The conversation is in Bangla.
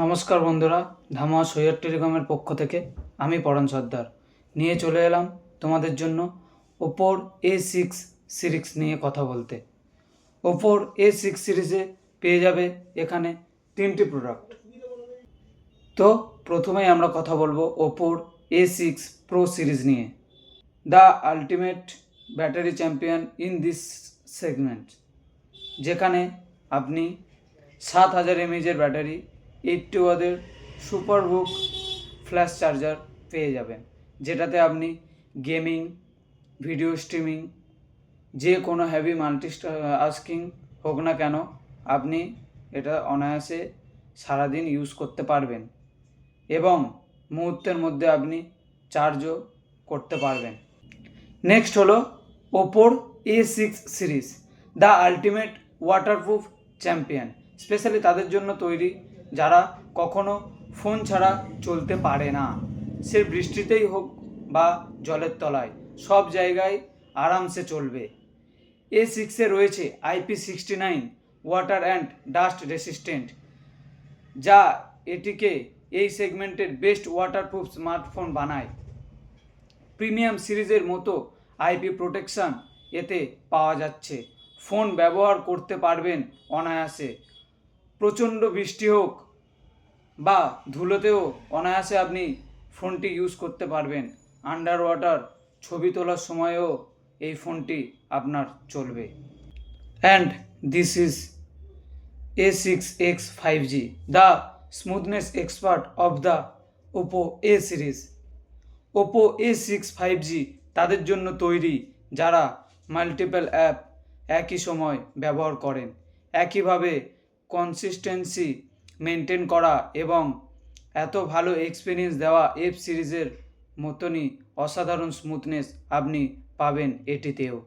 নমস্কার বন্ধুরা, ধামা সৈয়দ টেলিকমের পক্ষ থেকে আমি পরাণ সর্দার নিয়ে চলে এলাম তোমাদের জন্য ওপোর A6 সিরিজ নিয়ে কথা বলতে। ওপোর A6 সিরিজে পেয়ে যাবে এখানে তিনটি প্রোডাক্ট। তো প্রথমেই আমরা কথা বলবো ওপোর A6 প্রো সিরিজ নিয়ে। The ultimate battery champion in this segment, যেখানে আপনি 7000 mAh ব্যাটারি, 80 ওয়াটের সুপারবুক ফ্ল্যাশ চার্জার পেয়ে যাবেন, যেটাতে আপনি গেমিং, ভিডিও স্ট্রিমিং, যে কোনো হেভি মাল্টিটাস্কিং হোক না কেন আপনি এটা অনায়াসে সারাদিন ইউজ করতে পারবেন এবং মুহূর্তের মধ্যে আপনি চার্জও করতে পারবেন। নেক্সট হলো ওপোর A6 series, the ultimate waterproof champion. Specially তাদের জন্য তৈরি যারা কখনো ফোন ছাড়া চলতে পারে না, সে বৃষ্টিতেই হোক বা জলের তলায়, সব জায়গায় আরামসে চলবে। A6-এ রয়েছে IP69 water and dust resistant, যা এটিকে এই সেগমেন্টের বেস্ট ওয়াটারপ্রুফ স্মার্টফোন বানায়। প্রিমিয়াম সিরিজের মতো আইপি প্রোটেকশন এতে পাওয়া যাচ্ছে। ফোন ব্যবহার করতে পারবেন অনায়াসে, প্রচণ্ড বৃষ্টি হোক বা ধুলোতেও অনায়াসে আপনি ফোনটি ইউজ করতে পারবেন। আন্ডার ওয়াটার ছবি তোলার সময়ও এই ফোনটি আপনার চলবে। And this is A6X 5G, the smoothness expert of the Oppo A series. Oppo A6 5G তাদের জন্য তৈরি যারা মাল্টিপল অ্যাপ একই সময় ব্যবহার করেন, একইভাবে কনসিস্টেন্সি মেনটেন করা এবং এত ভালো এক্সপিরিয়েন্স দেওয়া এফ সিরিজের মতনই অসাধারণ স্মুথনেস আপনি পাবেন এটিতেও।